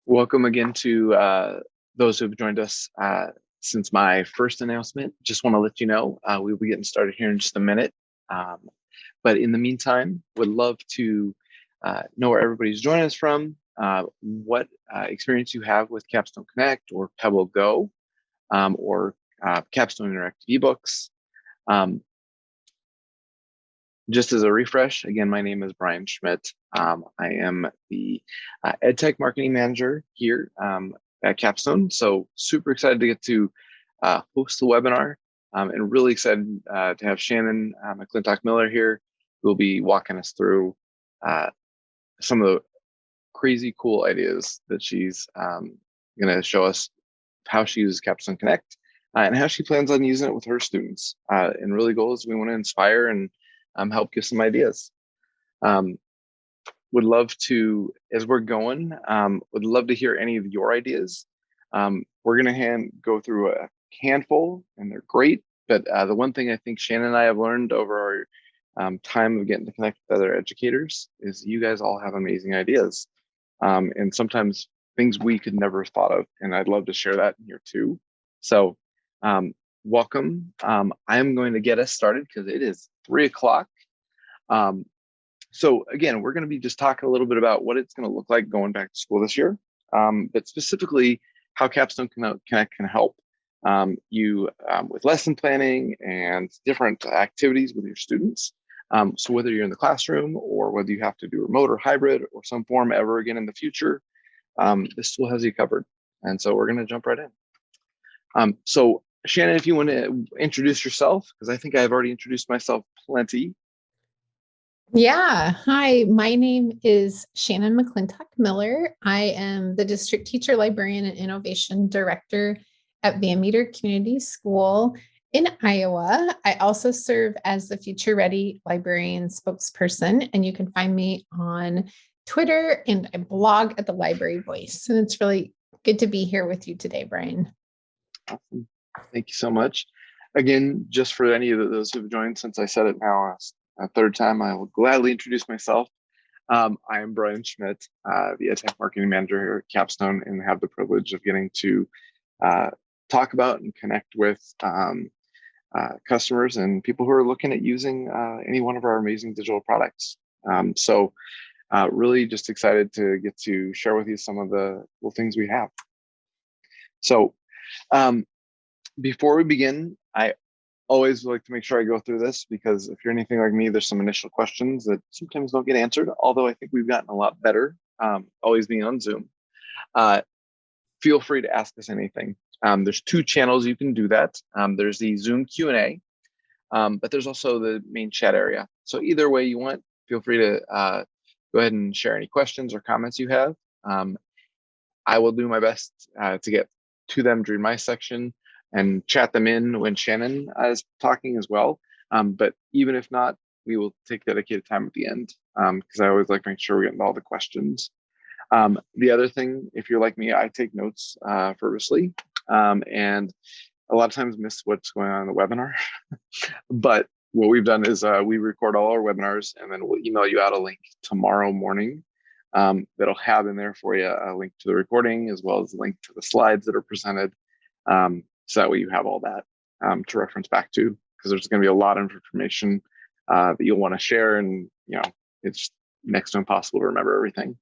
Welcome again to those who have joined us since my first announcement. Just want to let you know we'll be getting started here in just a minute. Um, but in the meantime, would love to know where everybody's joining us from, what experience you have with Capstone Connect or Pebble Go or Capstone Interactive eBooks. Just as a refresh, again, my name is Brian Schmidt. I am the EdTech marketing manager here at Capstone. So super excited to get to host the webinar and really excited to have Shannon McClintock Miller here, who will be walking us through some of the crazy cool ideas that she's going to show us how she uses Capstone Connect and how she plans on using it with her students. And really goals we want to inspire and help give some ideas. Would love to, as we're going, would love to hear any of your ideas. We're going to go through a handful, and they're great. But the one thing I think Shannon and I have learned over our time of getting to connect with other educators is you guys all have amazing ideas. And sometimes things we could never have thought of. And I'd love to share that here too. So welcome. I am going to get us started because it is 3 o'clock. So again, we're going to be just talking a little bit about what it's going to look like going back to school this year, but specifically how Capstone Connect can help you with lesson planning and different activities with your students. So whether you're in the classroom or whether you have to do remote or hybrid or some form ever again in the future, this tool has you covered. And so we're going to jump right in. So Shannon, if you want to introduce yourself, because I think I've already introduced myself plenty. Yeah. Hi, my name is Shannon McClintock Miller. I am the district teacher, librarian, and innovation director at Van Meter Community School in Iowa. I also serve as the Future Ready librarian spokesperson, and you can find me on Twitter and I blog at the Library Voice. And it's really good to be here with you today, Brian. Awesome. Thank you so much. Again, just for any of those who've joined, since I said it now a third time, I will gladly introduce myself. I am Brian Schmidt, the EdTech marketing manager here at Capstone, and have the privilege of getting to talk about and connect with customers and people who are looking at using any one of our amazing digital products. So really just excited to get to share with you some of the cool things we have. So before we begin, I always like to make sure I go through this because if you're anything like me, there's some initial questions that sometimes don't get answered, although I think we've gotten a lot better always being on Zoom. Feel free to ask us anything. There's 2 channels you can do that. There's the Zoom Q&A, but there's also the main chat area. So either way you want, feel free to go ahead and share any questions or comments you have. I will do my best to get to them during my section and chat them in when Shannon is talking as well. But even if not, we will take dedicated time at the end because I always like to make sure we're getting all the questions. The other thing, if you're like me, I take notes fervently and a lot of times miss what's going on in the webinar. But what we've done is we record all our webinars and then we'll email you out a link tomorrow morning that'll have in there for you a link to the recording as well as a link to the slides that are presented. So that way you have all that to reference back to, because there's going to be a lot of information that you'll want to share, and it's next to impossible to remember everything.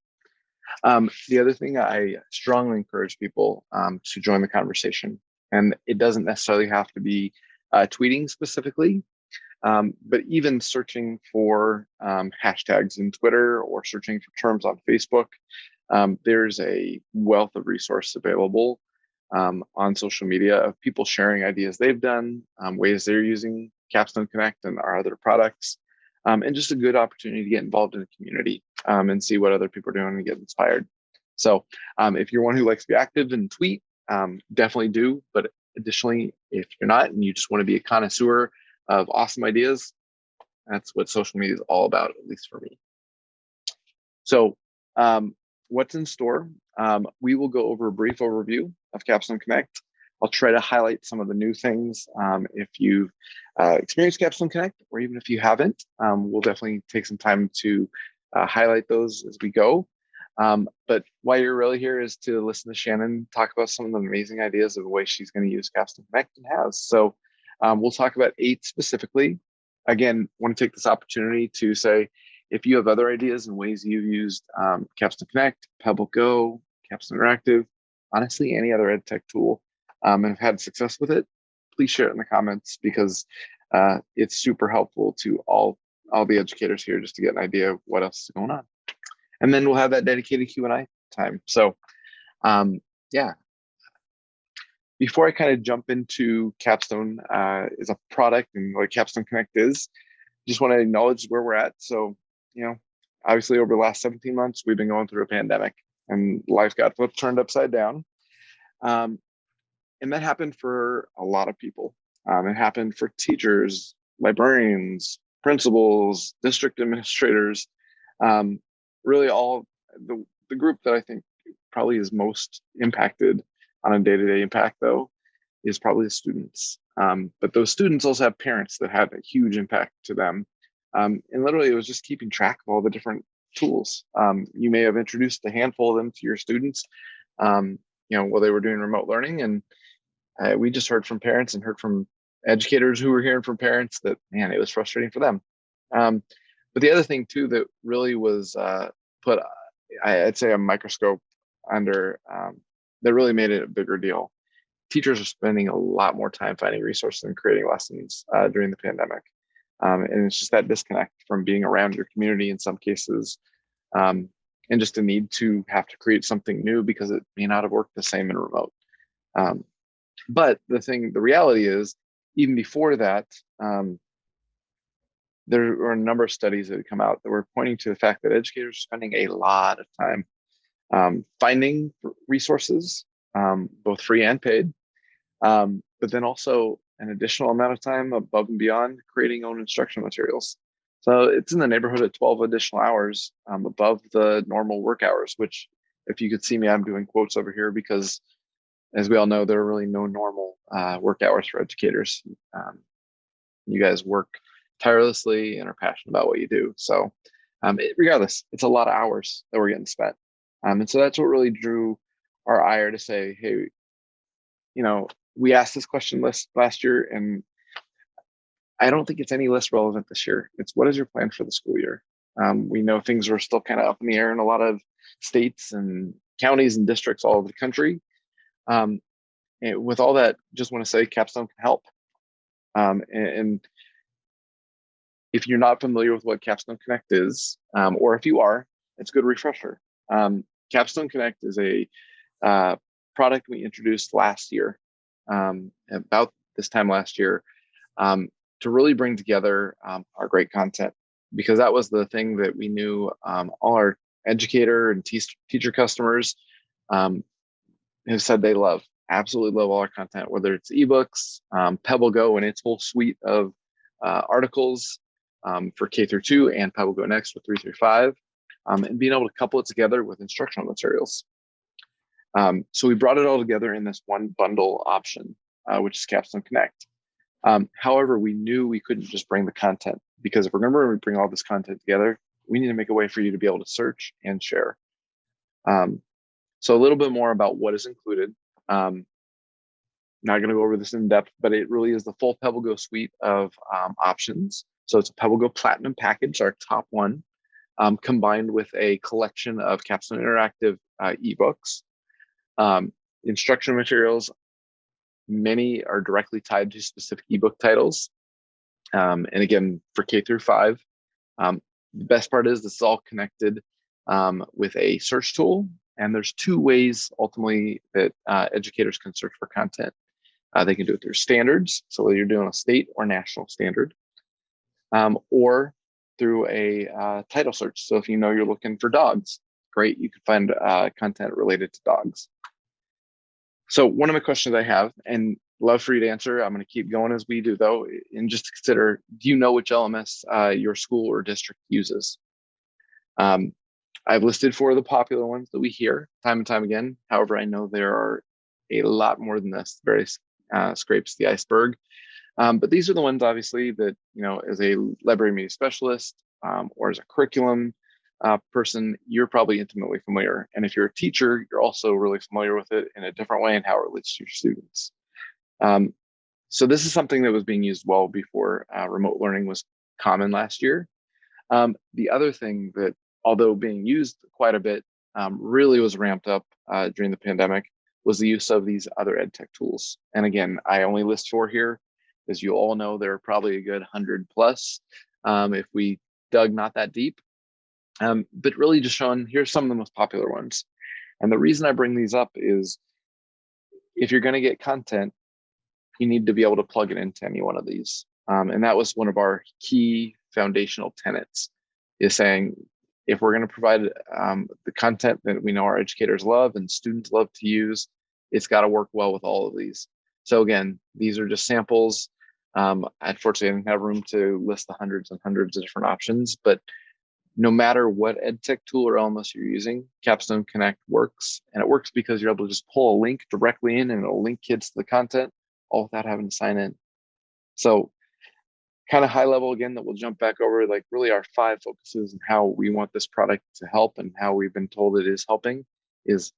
The other thing, I strongly encourage people to join the conversation, and it doesn't necessarily have to be tweeting specifically, but even searching for hashtags in Twitter or searching for terms on Facebook. There's a wealth of resource available on social media of people sharing ideas they've done, ways they're using Capstone Connect and our other products, and just a good opportunity to get involved in the community and see what other people are doing and get inspired. So if you're one who likes to be active and tweet, definitely do. But additionally, if you're not and you just want to be a connoisseur of awesome ideas, that's what social media is all about, at least for me. So what's in store? We will go over a brief overview of Capstone Connect. I'll try to highlight some of the new things. If you've experienced Capstone Connect, or even if you haven't, we'll definitely take some time to highlight those as we go. But why you're really here is to listen to Shannon talk about some of the amazing ideas of the way she's going to use Capstone Connect and has. So we'll talk about 8 specifically. Again, want to take this opportunity to say, if you have other ideas and ways you've used Capstone Connect, Pebble Go, Capstone Interactive, honestly, any other EdTech tool, and have had success with it, please share it in the comments, because it's super helpful to all the educators here just to get an idea of what else is going on. And then we'll have that dedicated Q&A time. So yeah, before I kind of jump into Capstone as a product and what Capstone Connect is, just want to acknowledge where we're at. So, obviously over the last 17 months, we've been going through a pandemic and life got turned upside down. And that happened for a lot of people. It happened for teachers, librarians, principals, district administrators, really all the group that I think probably is most impacted on a day-to-day impact, though, is probably the students. But those students also have parents that had a huge impact to them. And literally, it was just keeping track of all the different tools. You may have introduced a handful of them to your students, while they were doing remote learning. And we just heard from parents and heard from educators who were hearing from parents that, man, it was frustrating for them. But the other thing, too, that really was put, I'd say, a microscope under, that really made it a bigger deal. Teachers are spending a lot more time finding resources and creating lessons during the pandemic. And it's just that disconnect from being around your community in some cases, and just a need to have to create something new because it may not have worked the same in remote. But the reality is, even before that, there were a number of studies that had come out that were pointing to the fact that educators are spending a lot of time finding resources, both free and paid, but then also an additional amount of time above and beyond creating own instructional materials. So it's in the neighborhood of 12 additional hours above the normal work hours, which, if you could see me, I'm doing quotes over here because, as we all know, there are really no normal work hours for educators. You guys work tirelessly and are passionate about what you do. So regardless, it's a lot of hours that we're getting spent. And so that's what really drew our ire to say, hey, we asked this question last year, and I don't think it's any less relevant this year. It's, what is your plan for the school year? We know things are still kind of up in the air in a lot of states and counties and districts all over the country. And with all that, just want to say Capstone can help. And if you're not familiar with what Capstone Connect is, or if you are, it's a good refresher. Capstone Connect is a product we introduced last year, about this time last year, to really bring together our great content, because that was the thing that we knew all our educator and teacher customers have said they absolutely love all our content, whether it's ebooks, Pebble Go and its whole suite of articles for K through 2, and Pebble Go Next with 3 through 5, and being able to couple it together with instructional materials. So we brought it all together in this one bundle option, which is Capstone Connect. However, we knew we couldn't just bring the content, because if we're going to bring all this content together, we need to make a way for you to be able to search and share. So a little bit more about what is included. Not going to go over this in depth, but it really is the full Pebble Go suite of options. So it's a Pebble Go Platinum package, our top one, combined with a collection of Capstone Interactive ebooks, instructional materials. Many are directly tied to specific ebook titles. And again, for K through 5, the best part is this is all connected with a search tool. And there's 2 ways ultimately that educators can search for content. They can do it through standards, so whether you're doing a state or national standard, or through a title search. So if you're looking for dogs, great, you can find content related to dogs. So one of the questions I have, and love for you to answer, I'm going to keep going as we do though, and just to consider, do you know which LMS your school or district uses? I've listed 4 of the popular ones that we hear time and time again. However, I know there are a lot more than this. Various scrapes the iceberg. But these are the ones, obviously, that, as a library media specialist or as a curriculum, person, you're probably intimately familiar. And if you're a teacher, you're also really familiar with it in a different way and how it relates to your students. Um, so this is something that was being used well before remote learning was common last year. The other thing that, although being used quite a bit, really was ramped up during the pandemic was the use of these other EdTech tools. And again, I only list 4 here. As you all know, there are probably a good 100 plus if we dug not that deep. But really just showing, here's some of the most popular ones. And the reason I bring these up is if you're going to get content, you need to be able to plug it into any one of these. And that was one of our key foundational tenets, is saying, if we're going to provide the content that we know our educators love and students love to use, it's got to work well with all of these. So again, these are just samples. Unfortunately, I didn't have room to list the hundreds and hundreds of different options, but no matter what EdTech tool or LMS you're using, Capstone Connect works. And it works because you're able to just pull a link directly in and it'll link kids to the content, all without having to sign in. So kind of high level again, that we'll jump back over, like really our 5 focuses and how we want this product to help and how we've been told it is helping is,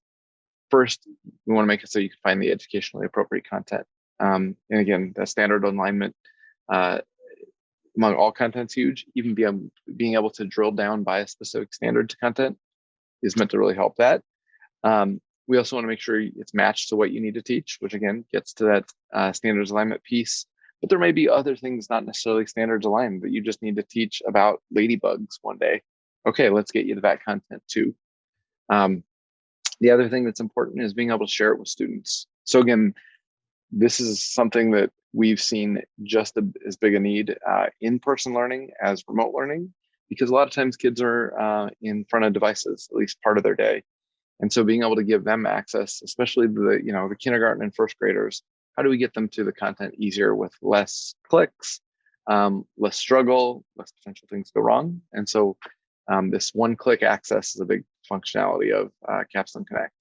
first, we want to make it so you can find the educationally appropriate content. And again, that standard alignment among all content's huge. Even being able to drill down by a specific standard to content is meant to really help that. We also want to make sure it's matched to what you need to teach, which again gets to that standards alignment piece. But there may be other things not necessarily standards aligned that you just need to teach about ladybugs one day. Okay, let's get you to that content too. The other thing that's important is being able to share it with students. So again, this is something that we've seen just as big a need in-person learning as remote learning, because a lot of times kids are in front of devices at least part of their day. And so being able to give them access, especially the kindergarten and first graders, how do we get them to the content easier with less clicks, less struggle, less potential things go wrong? And so this one-click access is a big functionality of Capstone Connect.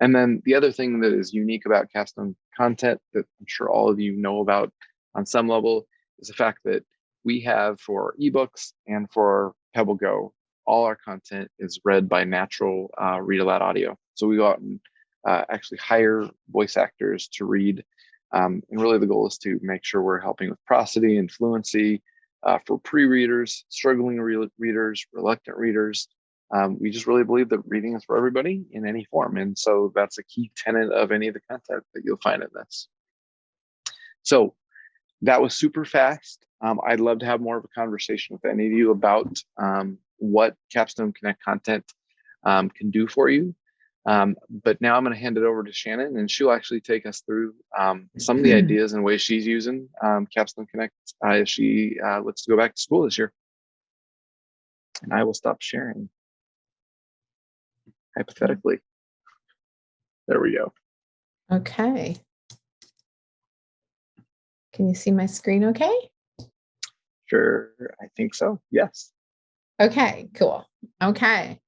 And then the other thing that is unique about Capstone content that I'm sure all of you know about on some level is the fact that we have, for ebooks and for Pebble Go, all our content is read by natural read aloud audio. So we go out and actually hire voice actors to read. And really the goal is to make sure we're helping with prosody and fluency for pre-readers, struggling readers, reluctant readers. We just really believe that reading is for everybody in any form. And so that's a key tenet of any of the content that you'll find in this. So that was super fast. I'd love to have more of a conversation with any of you about what Capstone Connect content can do for you. But now I'm going to hand it over to Shannon, and she'll actually take us through some of the ideas and ways she's using Capstone Connect as she looks to go back to school this year. And I will stop sharing. Hypothetically. There we go. Okay. Can you see my screen okay? Sure, I think so. Yes. Okay, cool. Okay.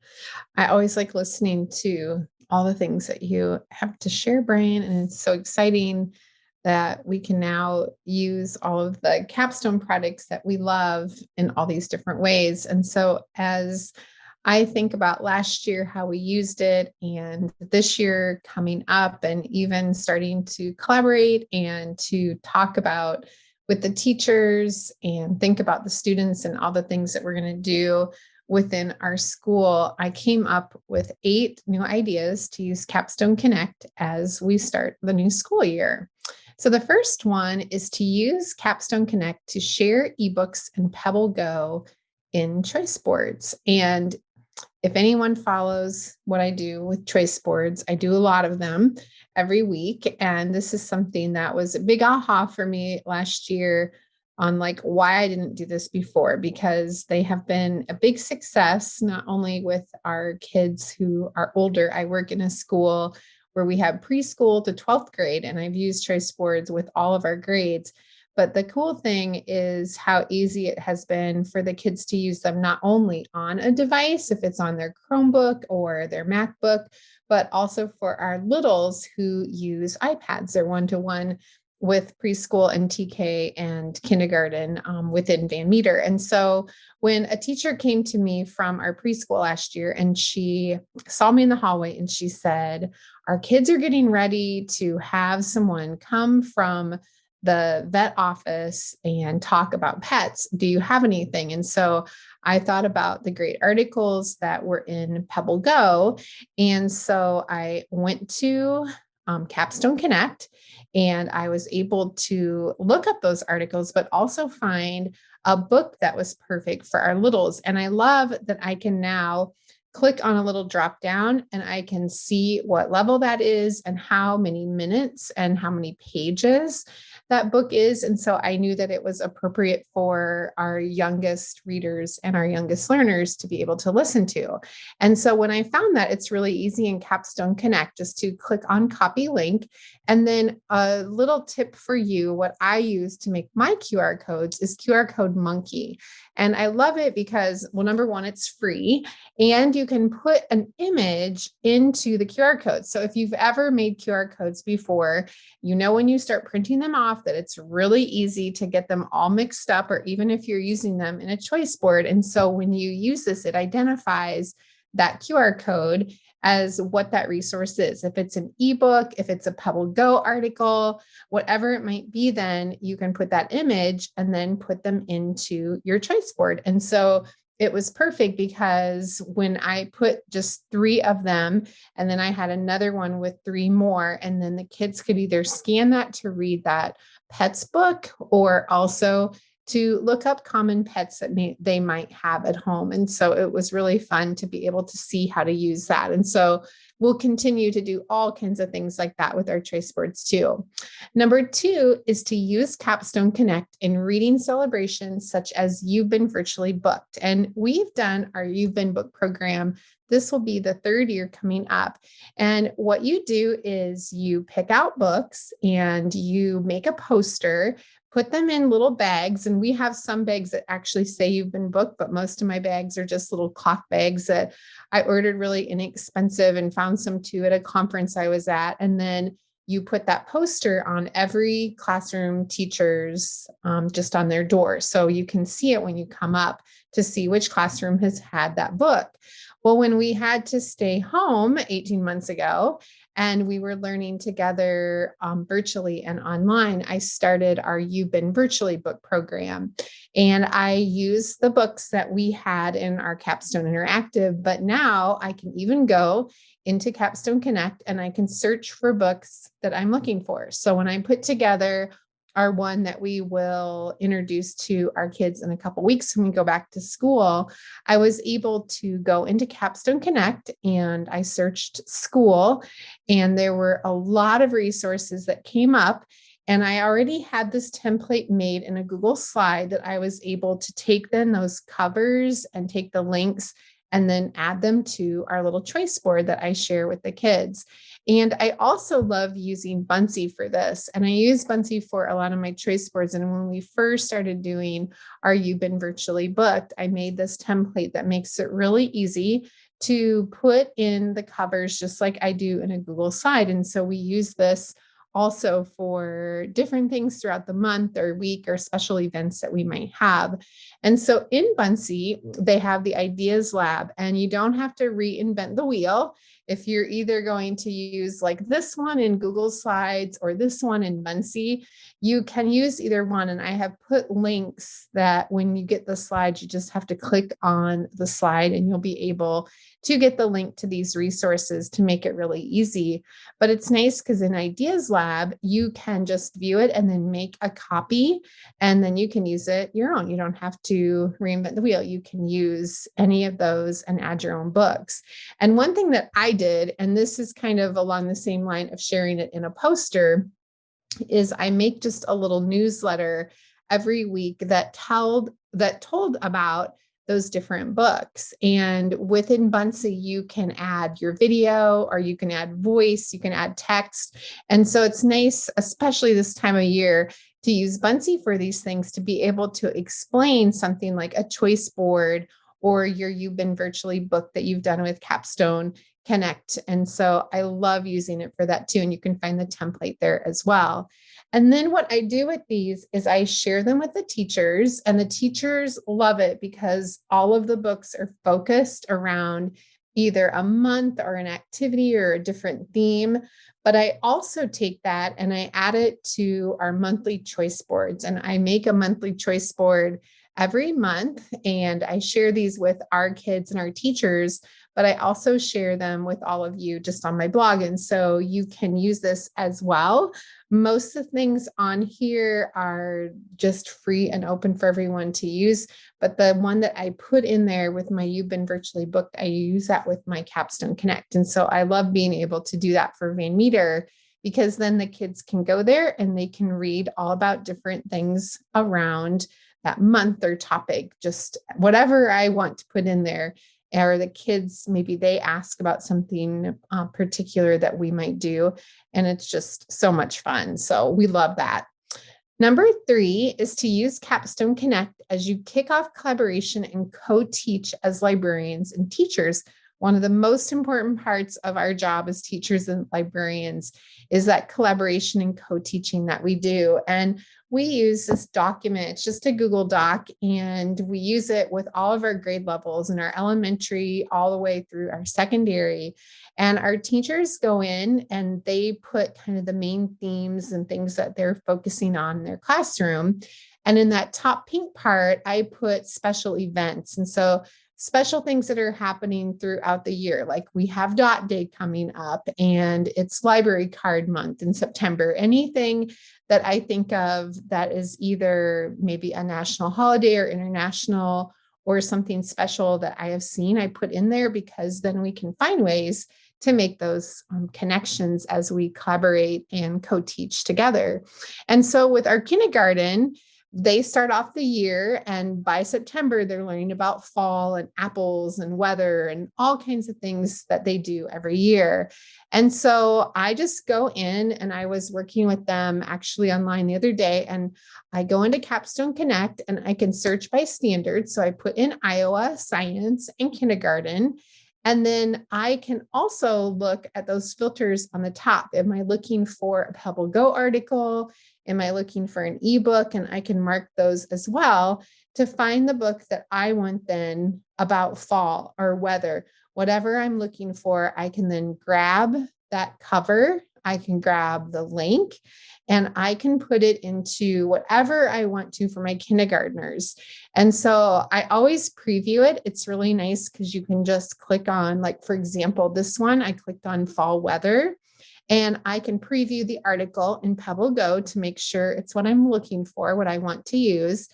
I always like listening to all the things that you have to share, Brian, and it's so exciting that we can now use all of the Capstone products that we love in all these different ways. And so as I think about last year, how we used it, and this year coming up, and even starting to collaborate and to talk about with the teachers and think about the students and all the things that we're going to do within our school, I came up with 8 new ideas to use Capstone Connect as we start the new school year. So the first one is to use Capstone Connect to share ebooks and Pebble Go in choice boards. And if anyone follows what I do with choice boards, I do a lot of them every week. And this is something that was a big aha for me last year on like why I didn't do this before, because they have been a big success, not only with our kids who are older. I work in a school where we have preschool to 12th grade, and I've used choice boards with all of our grades. But the cool thing is how easy it has been for the kids to use them, not only on a device, if it's on their Chromebook or their MacBook, but also for our littles who use iPads. They're one-to-one with preschool and TK and kindergarten within Van Meter. And so when a teacher came to me from our preschool last year and she saw me in the hallway and she said, our kids are getting ready to have someone come from the vet office and talk about pets. Do you have anything? And so I thought about the great articles that were in Pebble Go. And so I went to Capstone Connect and I was able to look up those articles, but also find a book that was perfect for our littles. And I love that I can now click on a little drop down and I can see what level that is and how many minutes and how many pages that book is. And so I knew that it was appropriate for our youngest readers and our youngest learners to be able to listen to. And so when I found that, it's really easy in Capstone Connect just to click on copy link. And then a little tip for you, what I use to make my QR codes is QR Code Monkey. And I love it because, well, number one, it's free and you can put an image into the QR code. So if you've ever made QR codes before, you know, when you start printing them off, that it's really easy to get them all mixed up, or even if you're using them in a choice board. And so when you use this, it identifies that QR code as what that resource is. If it's an ebook, if it's a Pebble Go article, whatever it might be, then you can put that image and then put them into your choice board. And so it was perfect because when I put just 3 of them, and then I had another one with 3 more, and then the kids could either scan that to read that pets book or also to look up common pets that they might have at home. And so it was really fun to be able to see how to use that. And so we'll continue to do all kinds of things like that with our choice boards too. Number 2 is to use Capstone Connect in reading celebrations such as You've Been Virtually Booked. And we've done our You've Been Booked program. This will be the 3rd year coming up. And what you do is you pick out books and you make a poster, put them in little bags. And we have some bags that actually say you've been booked, but most of my bags are just little cloth bags that I ordered really inexpensive and found some too at a conference I was at. And then you put that poster on every classroom teacher's just on their door. So you can see it when you come up to see which classroom has had that book. Well, when we had to stay home 18 months ago, and we were learning together virtually and online, I started our You've Been Virtually Book program. And I used the books that we had in our Capstone Interactive, but now I can even go into Capstone Connect and I can search for books that I'm looking for. So when I put together our one that we will introduce to our kids in a couple of weeks when we go back to school, I was able to go into Capstone Connect and I searched school, and there were a lot of resources that came up. And I already had this template made in a Google slide that I was able to take then those covers and take the links and then add them to our little choice board that I share with the kids. And I also love using Buncee for this. And I use Buncee for a lot of my choice boards. And when we first started doing our You've Been Virtually Booked, I made this template that makes it really easy to put in the covers just like I do in a Google slide. And so we use this also for different things throughout the month or week or special events that we might have. And so in Buncee, they have the Ideas Lab, and you don't have to reinvent the wheel. If you're either going to use like this one in Google Slides or this one in Buncee, you can use either one. And I have put links that when you get the slides, you just have to click on the slide and you'll be able to get the link to these resources to make it really easy. But it's nice because in Ideas Lab, you can just view it and then make a copy, and then you can use it your own. You don't have to reinvent the wheel. You can use any of those and add your own books. And one thing that I did, and this is kind of along the same line of sharing it in a poster, is I make just a little newsletter every week that told about those different books. And within Buncee, you can add your video, or you can add voice, you can add text. And so it's nice, especially this time of year, to use Buncee for these things, to be able to explain something like a choice board or your You've Been Virtually book that you've done with Capstone Connect. And so I love using it for that too. And you can find the template there as well. And then what I do with these is I share them with the teachers, and the teachers love it because all of the books are focused around either a month or an activity or a different theme. But I also take that and I add it to our monthly choice boards, and I make a monthly choice board every month, and I share these with our kids and our teachers, but I also share them with all of you just on my blog. And so you can use this as well. Most of the things on here are just free and open for everyone to use. But the one that I put in there with my You've Been Virtually Booked, I use that with my Capstone Connect. And so I love being able to do that for Van Meter, because then the kids can go there and they can read all about different things around that month or topic, just whatever I want to put in there. Or the kids, maybe they ask about something particular that we might do. And it's just so much fun. So we love that. Number 3 is to use Capstone Connect as you kick off collaboration and co-teach as librarians and teachers. One of the most important parts of our job as teachers and librarians is that collaboration and co-teaching that we do. And we use this document. It's just a Google Doc, and we use it with all of our grade levels in our elementary all the way through our secondary. And our teachers go in and they put kind of the main themes and things that they're focusing on in their classroom. And in that top pink part, I put special events. And so special things that are happening throughout the year, like we have Dot Day coming up, and it's Library Card Month in September. Anything that I think of that is either maybe a national holiday or international or something special that I have seen, I put in there, because then we can find ways to make those connections as we collaborate and co-teach together. And so with our kindergarten, they start off the year, and by September, they're learning about fall and apples and weather and all kinds of things that they do every year. And so I just go in, and I was working with them actually online the other day, and I go into Capstone Connect and I can search by standard. So I put in Iowa, science, and kindergarten. And then I can also look at those filters on the top. Am I looking for a Pebble Go article? Am I looking for an ebook? And I can mark those as well to find the book that I want then about fall or weather. Whatever I'm looking for, I can then grab that cover. I can grab the link, and I can put it into whatever I want to for my kindergartners. And so I always preview it. It's really nice because you can just click on, like, for example, this one, I clicked on fall weather, and I can preview the article in Pebble Go to make sure it's what I'm looking for, what I want to use.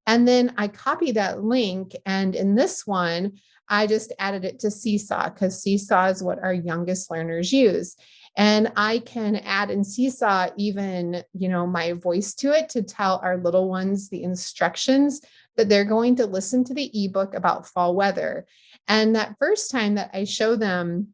And then I copy that link. And in this one, I just added it to Seesaw, because Seesaw is what our youngest learners use. And I can add in Seesaw even, my voice to it to tell our little ones the instructions that they're going to listen to the ebook about fall weather. And that first time that I show them,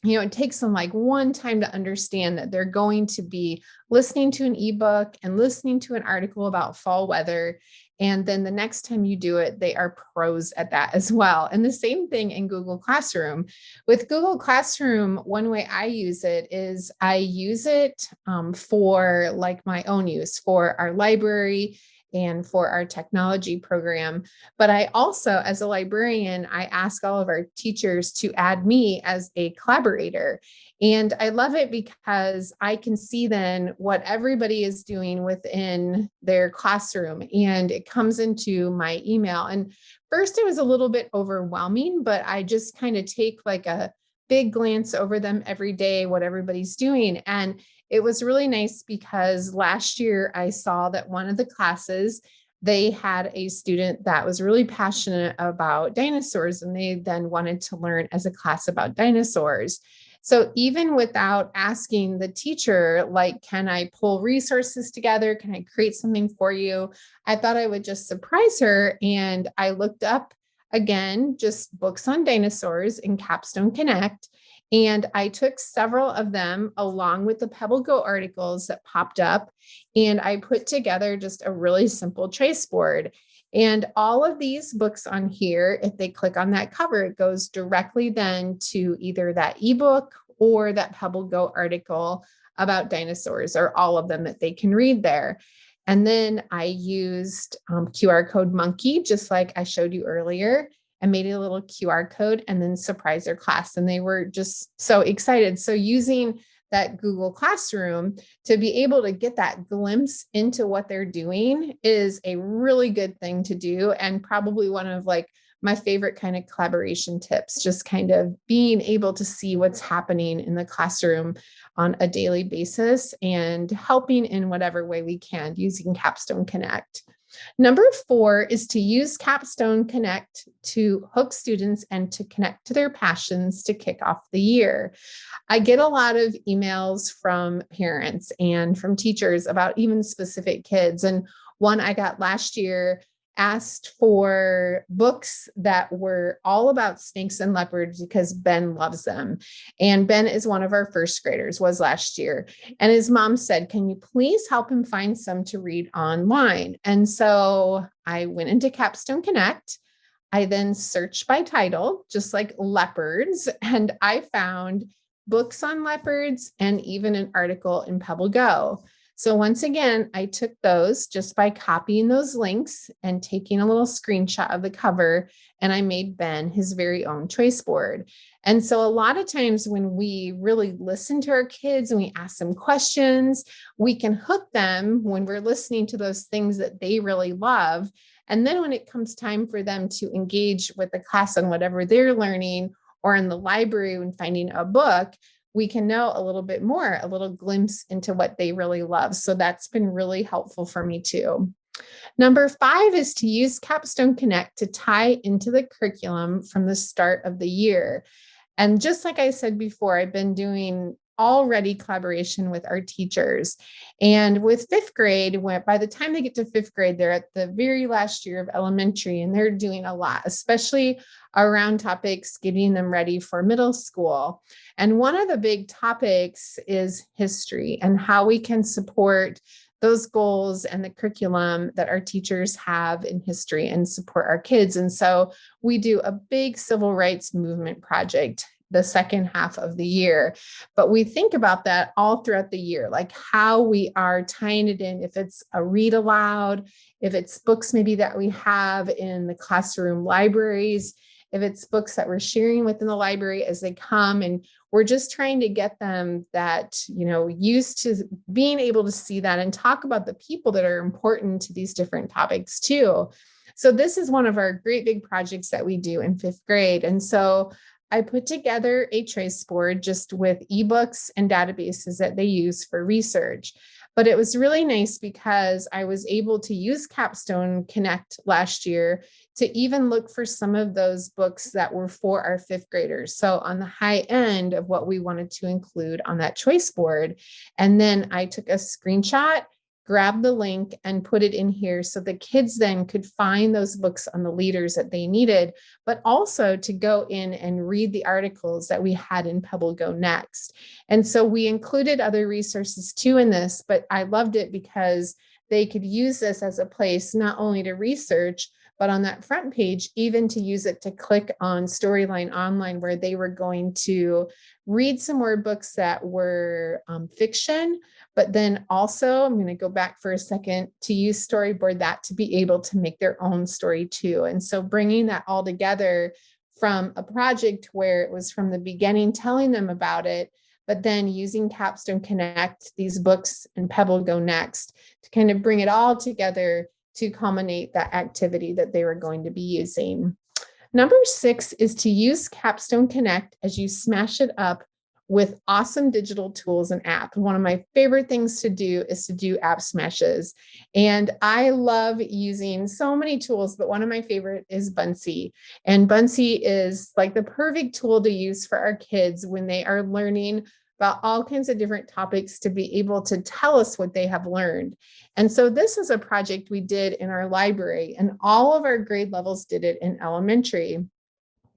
it takes them like one time to understand that they're going to be listening to an ebook and listening to an article about fall weather. And then the next time you do it, they are pros at that as well. And the same thing in Google Classroom. With Google Classroom, one way I use it is I use it for like my own use for our library and for our technology program. But I also, as a librarian, I ask all of our teachers to add me as a collaborator. And I love it because I can see then what everybody is doing within their classroom, and it comes into my email. And first it was a little bit overwhelming, but I just kind of take like a big glance over them every day, what everybody's doing. And it was really nice because last year I saw that one of the classes, they had a student that was really passionate about dinosaurs, and they then wanted to learn as a class about dinosaurs. So even without asking the teacher, like, can I pull resources together? Can I create something for you? I thought I would just surprise her. And I looked up again, just books on dinosaurs in Capstone Connect. And I took several of them along with the Pebble Go articles that popped up, and I put together just a really simple trace board. And all of these books on here, if they click on that cover, it goes directly then to either that ebook or that Pebble Go article about dinosaurs, or all of them that they can read there. And then I used QR code monkey, just like I showed you earlier, and made a little QR code and then surprised their class. And they were just so excited. So using that Google Classroom to be able to get that glimpse into what they're doing is a really good thing to do, and probably one of like my favorite kind of collaboration tips, just kind of being able to see what's happening in the classroom on a daily basis and helping in whatever way we can using Capstone Connect. Number 4 is to use Capstone Connect to hook students and to connect to their passions to kick off the year. I get a lot of emails from parents and from teachers about even specific kids. And one I got last year asked for books that were all about snakes and leopards because Ben loves them. And Ben is one of our first graders, was last year. And his mom said, can you please help him find some to read online? And so I went into Capstone Connect. I then searched by title, just like leopards, and I found books on leopards and even an article in Pebble Go. So once again, I took those just by copying those links and taking a little screenshot of the cover, and I made Ben his very own choice board. And so a lot of times when we really listen to our kids and we ask them questions, we can hook them when we're listening to those things that they really love. And then when it comes time for them to engage with the class on whatever they're learning, or in the library when finding a book, we can know a little bit more, a little glimpse into what they really love. So that's been really helpful for me too. Number 5 is to use Capstone Connect to tie into the curriculum from the start of the year. And just like I said before, I've been doing already collaboration with our teachers. And with 5th grade, by the time they get to 5th grade, they're at the very last year of elementary, and they're doing a lot, especially around topics, getting them ready for middle school. And one of the big topics is history and how we can support those goals and the curriculum that our teachers have in history and support our kids. And so we do a big civil rights movement project the second half of the year. But we think about that all throughout the year, like how we are tying it in, if it's a read aloud, if it's books maybe that we have in the classroom libraries, if it's books that we're sharing within the library as they come. And we're just trying to get them that, used to being able to see that and talk about the people that are important to these different topics too. So this is one of our great big projects that we do in 5th grade. And so I put together a trace board just with ebooks and databases that they use for research. But it was really nice because I was able to use Capstone Connect last year to even look for some of those books that were for our 5th graders. So on the high end of what we wanted to include on that choice board. And then I took a screenshot, grab the link, and put it in here so the kids then could find those books on the leaders that they needed, but also to go in and read the articles that we had in Pebble Go Next. And so we included other resources too in this, but I loved it because they could use this as a place not only to research, but on that front page, even to use it to click on Storyline Online, where they were going to read some more books that were fiction, but then also, I'm going to go back for a second, to use Storyboard that to be able to make their own story too. And so bringing that all together from a project where it was from the beginning, telling them about it, but then using Capstone Connect, these books, and Pebble Go Next to kind of bring it all together to culminate that activity that they were going to be using. Number 6 is to use Capstone Connect as you smash it up with awesome digital tools and apps. One of my favorite things to do is to do app smashes. And I love using so many tools, but one of my favorite is Buncee. And Buncee is like the perfect tool to use for our kids when they are learning about all kinds of different topics to be able to tell us what they have learned. And so this is a project we did in our library, and all of our grade levels did it in elementary.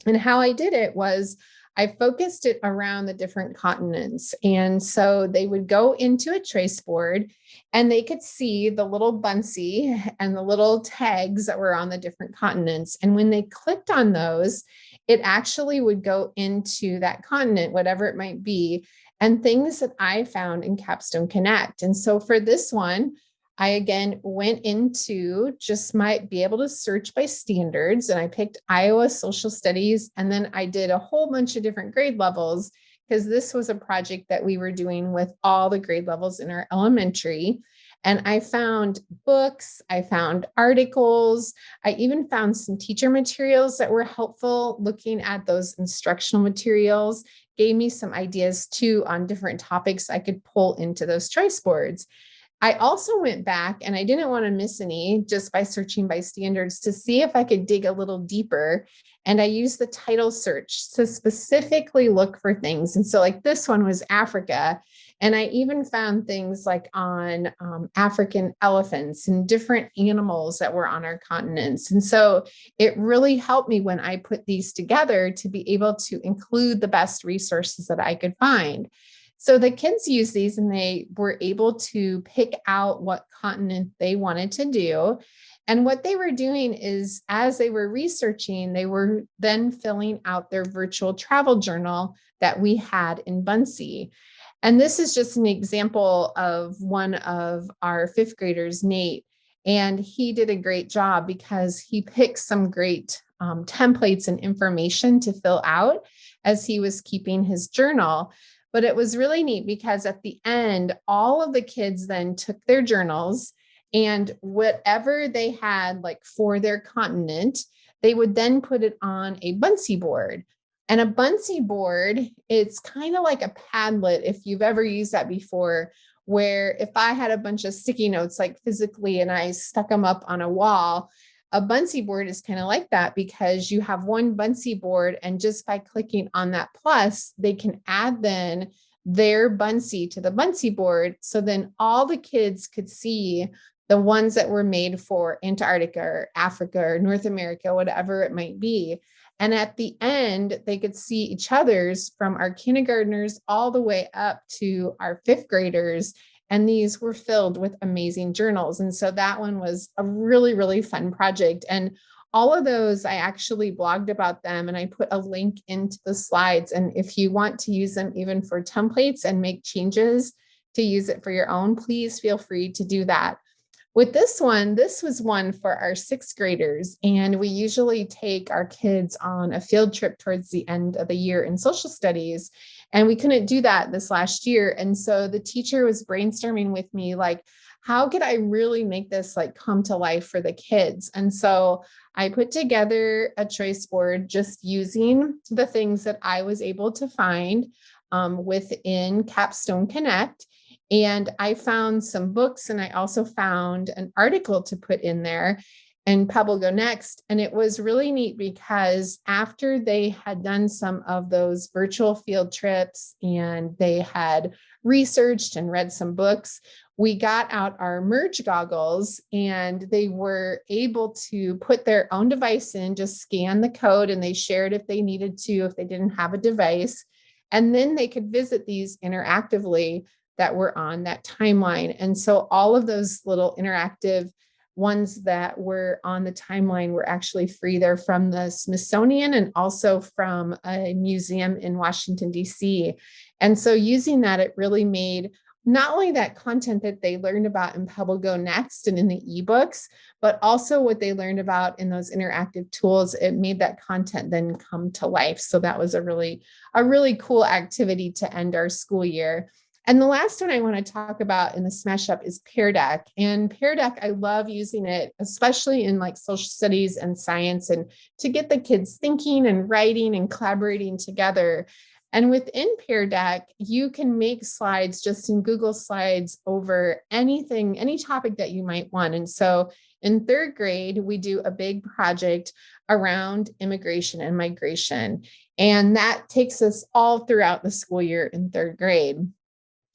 And how I did it was I focused it around the different continents. And so they would go into a trace board and they could see the little Bunsy and the little tags that were on the different continents. And when they clicked on those, it actually would go into that continent, whatever it might be, and things that I found in Capstone Connect. And so for this one, I again went into just might be able to search by standards, and I picked Iowa social studies. And then I did a whole bunch of different grade levels because this was a project that we were doing with all the grade levels in our elementary. And I found books, I found articles, I even found some teacher materials that were helpful. Looking at those instructional materials gave me some ideas too on different topics I could pull into those choice boards. I also went back and I didn't want to miss any just by searching by standards to see if I could dig a little deeper. And I used the title search to specifically look for things. And so, like, this one was Africa. And I even found things like on African elephants and different animals that were on our continents. And so it really helped me when I put these together to be able to include the best resources that I could find. So the kids used these and they were able to pick out what continent they wanted to do. And what they were doing is, as they were researching, they were then filling out their virtual travel journal that we had in Bunsy. And this is just an example of one of our fifth graders, Nate. And he did a great job because he picked some great templates and information to fill out as he was keeping his journal. But it was really neat because at the end, all of the kids then took their journals and whatever they had like for their continent, they would then put it on a Bunsy board. And a Bunsy board, it's kind of like a Padlet, if you've ever used that before, where if I had a bunch of sticky notes, like physically, and I stuck them up on a wall, a Bunsy board is kind of like that because you have one Bunsy board, and just by clicking on that plus, they can add then their Bunsy to the Bunsy board. So then all the kids could see the ones that were made for Antarctica or Africa or North America, whatever it might be. And at the end, they could see each other's from our kindergartners all the way up to our fifth graders. And these were filled with amazing journals. And so that one was a really, really fun project. And all of those, I actually blogged about them and I put a link into the slides. And if you want to use them even for templates and make changes to use it for your own, please feel free to do that. With this one, this was one for our sixth graders, and we usually take our kids on a field trip towards the end of the year in social studies, and we couldn't do that this last year. And so the teacher was brainstorming with me, like, how could I really make this like come to life for the kids? And so I put together a choice board just using the things that I was able to find within Capstone Connect. And I found some books, and I also found an article to put in there in Pebble Go Next. And it was really neat because after they had done some of those virtual field trips and they had researched and read some books, we got out our merge goggles and they were able to put their own device in, just scan the code, and they shared if they needed to, if they didn't have a device. And then they could visit these interactively that were on that timeline. And so all of those little interactive ones that were on the timeline were actually free. They're from the Smithsonian and also from a museum in Washington, D.C. And so using that, it really made not only that content that they learned about in Pebble Go Next and in the ebooks, but also what they learned about in those interactive tools. It made that content then come to life. So that was a really cool activity to end our school year. And the last one I want to talk about in the Smash Up is Pear Deck. And Pear Deck, I love using it, especially in like social studies and science, and to get the kids thinking and writing and collaborating together. And within Pear Deck, you can make slides just in Google Slides over anything, any topic that you might want. And so in third grade, we do a big project around immigration and migration. And that takes us all throughout the school year in third grade.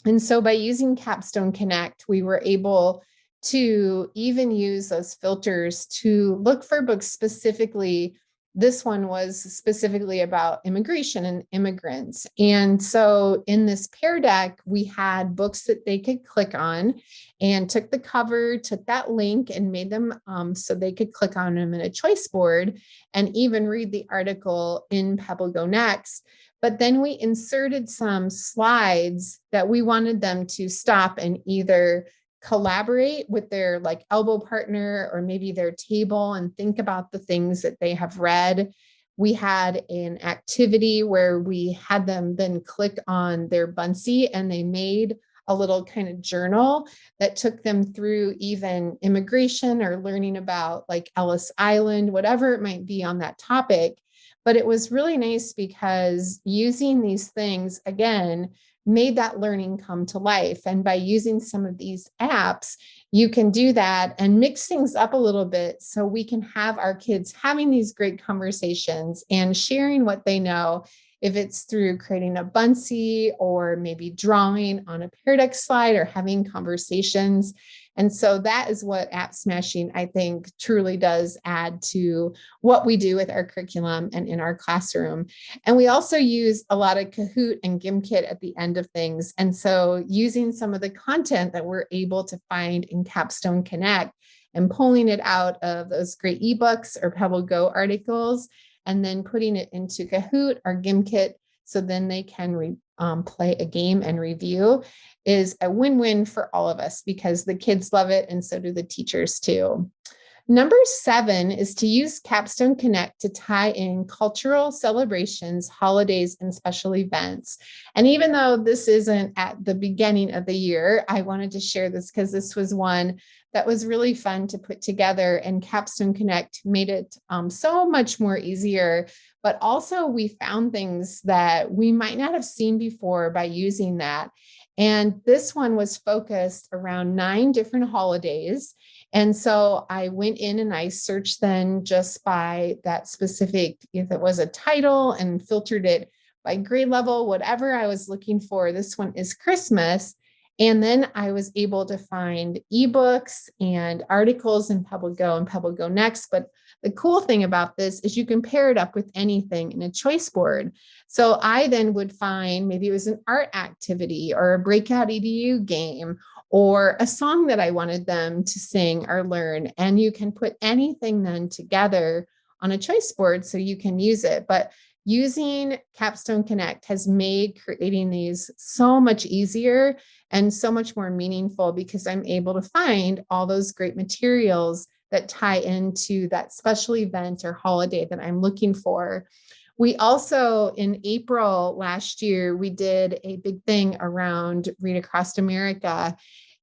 And so by using Capstone Connect, we were able to even use those filters to look for books specifically this one was specifically about immigration and immigrants. And so in this Pear Deck, we had books that they could click on and took the cover, took that link and made them so they could click on them in a choice board and even read the article in Pebble Go Next. But then we inserted some slides that we wanted them to stop and either collaborate with their like elbow partner or maybe their table and think about the things that they have read. We had an activity where we had them then click on their Buncee and they made a little kind of journal that took them through even immigration or learning about like Ellis Island, whatever it might be on that topic. But it was really nice because using these things, again, made that learning come to life. And by using some of these apps, you can do that and mix things up a little bit so we can have our kids having these great conversations and sharing what they know, if it's through creating a Buncee or maybe drawing on a Pear Deck slide or having conversations. And so that is what App Smashing, I think, truly does add to what we do with our curriculum and in our classroom. And we also use a lot of Kahoot and Gimkit at the end of things. And so using some of the content that we're able to find in Capstone Connect and pulling it out of those great ebooks or Pebble Go articles, and then putting it into Kahoot or Gimkit so then they can play a game and review is a win-win for all of us because the kids love it and so do the teachers too. Number 7 is to use Capstone Connect to tie in cultural celebrations, holidays, and special events. And even though this isn't at the beginning of the year, I wanted to share this because this was one that was really fun to put together, and Capstone Connect made it so much more easier. But also we found things that we might not have seen before by using that. And this one was focused around 9 different holidays. And so I went in and I searched then just by that specific, if it was a title, and filtered it by grade level, whatever I was looking for. This one is Christmas. And then I was able to find ebooks and articles in Pebble Go and Pebble Go Next. But the cool thing about this is you can pair it up with anything in a choice board. So I then would find maybe it was an art activity or a breakout EDU game or a song that I wanted them to sing or learn. And you can put anything then together on a choice board so you can use it. But using Capstone Connect has made creating these so much easier and so much more meaningful because I'm able to find all those great materials that tie into that special event or holiday that I'm looking for. We also, in April last year, we did a big thing around Read Across America.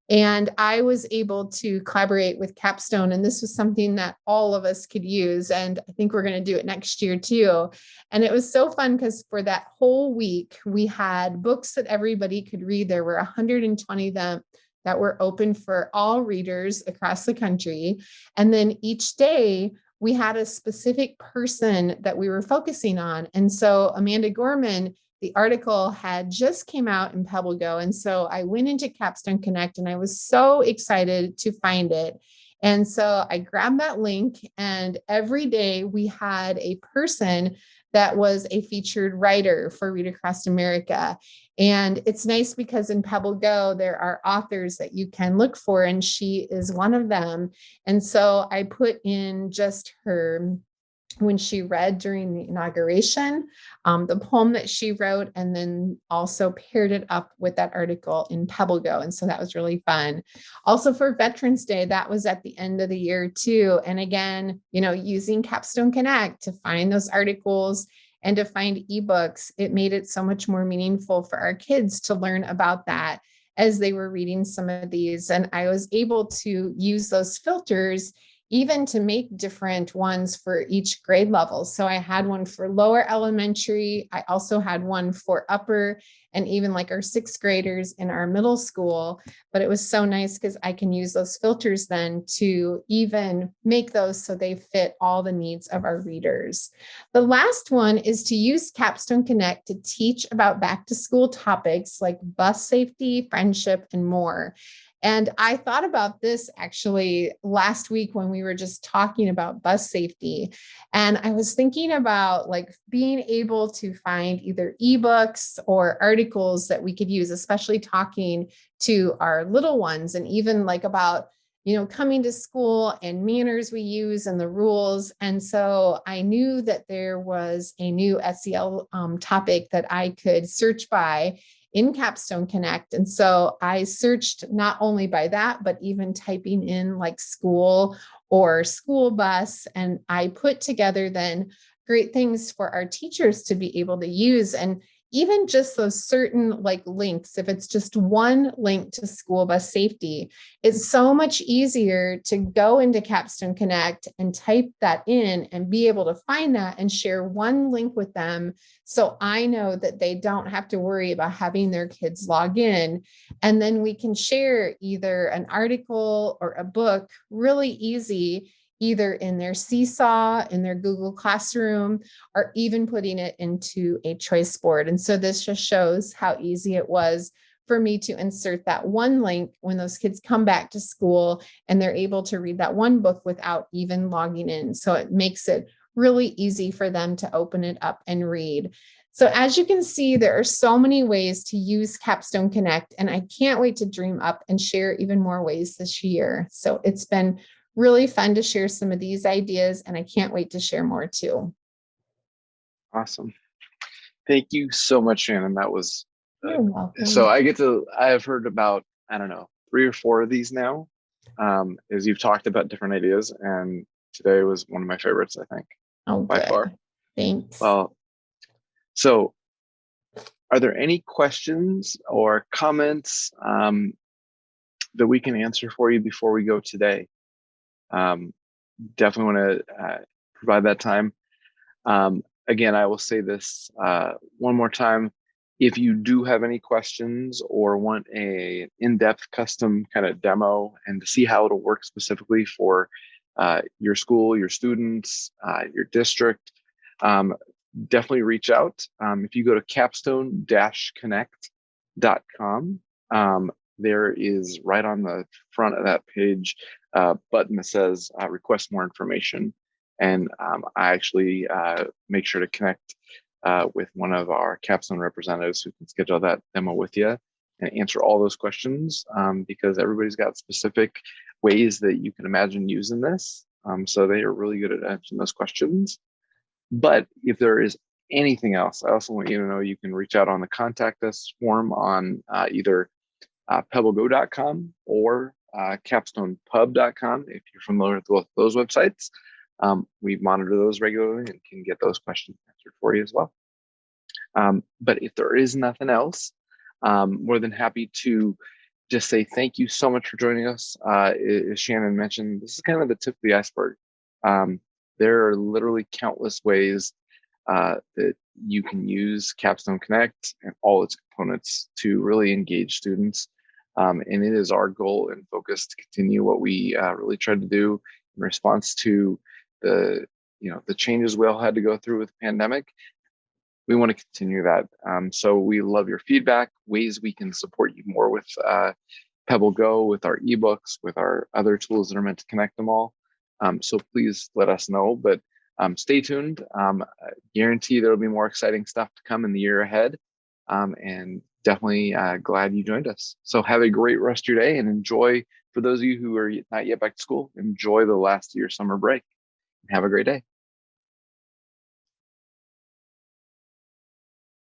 And I was able to collaborate with Capstone, and this was something that all of us could use. And I think we're going to do it next year too. And it was so fun because for that whole week, we had books that everybody could read. There were 120 of them that were open for all readers across the country. And then each day, we had a specific person that we were focusing on. And so Amanda Gorman, the article had just came out in Pebble Go. And so I went into Capstone Connect and I was so excited to find it. And so I grabbed that link, and every day we had a person that was a featured writer for Read Across America. And it's nice because in Pebble Go, there are authors that you can look for, and she is one of them. And so I put in just her, when she read during the inauguration, the poem that she wrote, and then also paired it up with that article in Pebble Go. And so that was really fun. Also for Veterans Day, that was at the end of the year too. And again, using Capstone Connect to find those articles and to find ebooks, it made it so much more meaningful for our kids to learn about that as they were reading some of these. And I was able to use those filters even to make different ones for each grade level. So I had one for lower elementary. I also had one for upper, and even like our 6th graders in our middle school. But it was so nice because I can use those filters then to even make those so they fit all the needs of our readers. The last one is to use Capstone Connect to teach about back to school topics like bus safety, friendship, and more. And I thought about this actually last week when we were just talking about bus safety. And I was thinking about like being able to find either ebooks or articles that we could use, especially talking to our little ones, and even like about coming to school and manners we use and the rules. And so I knew that there was a new SEL topic that I could search by in Capstone Connect. And so I searched not only by that, but even typing in like school or school bus. And I put together then great things for our teachers to be able to use. And even just those certain like links, if it's just one link to school bus safety, it's so much easier to go into Capstone Connect and type that in and be able to find that and share one link with them. So I know that they don't have to worry about having their kids log in. And then we can share either an article or a book really easy, either in their Seesaw, in their Google Classroom, or even putting it into a choice board. And so this just shows how easy it was for me to insert that one link when those kids come back to school and they're able to read that one book without even logging in. So it makes it really easy for them to open it up and read. So as you can see, there are so many ways to use Capstone Connect, and I can't wait to dream up and share even more ways this year. So it's been really fun to share some of these ideas, and I can't wait to share more too. Awesome. Thank you so much, Shannon. That was You're welcome. so I have heard about, I don't know, 3 or 4 of these now, as you've talked about different ideas, and today was one of my favorites, I think, Oh, by good. far. Thanks. Well, so are there any questions or comments that we can answer for you before we go today? Definitely want to provide that time. Again, I will say this one more time. If you do have any questions or want a in-depth custom kind of demo and to see how it'll work specifically for your school, your students, your district, definitely reach out. If you go to capstone-connect.com, there is right on the front of that page button that says request more information. And I actually make sure to connect with one of our Capstone representatives who can schedule that demo with you and answer all those questions, because everybody's got specific ways that you can imagine using this. So they are really good at answering those questions. But if there is anything else, I also want you to know you can reach out on the contact us form on either pebblego.com or capstonepub.com if you're familiar with both those websites. We monitor those regularly and can get those questions answered for you as well. But if there is nothing else, more than happy to just say thank you so much for joining us. As Shannon mentioned, this is kind of the tip of the iceberg. There are literally countless ways that you can use Capstone Connect and all its components to really engage students. And it is our goal and focus to continue what we really tried to do in response to the changes we all had to go through with the pandemic. We want to continue that. So we love your feedback, ways we can support you more with Pebble Go, with our ebooks, with our other tools that are meant to connect them all. So please let us know, but stay tuned. I guarantee there'll be more exciting stuff to come in the year ahead. And definitely glad you joined us. So have a great rest of your day and enjoy, for those of you who are not yet back to school, enjoy the last of your summer break. Have a great day.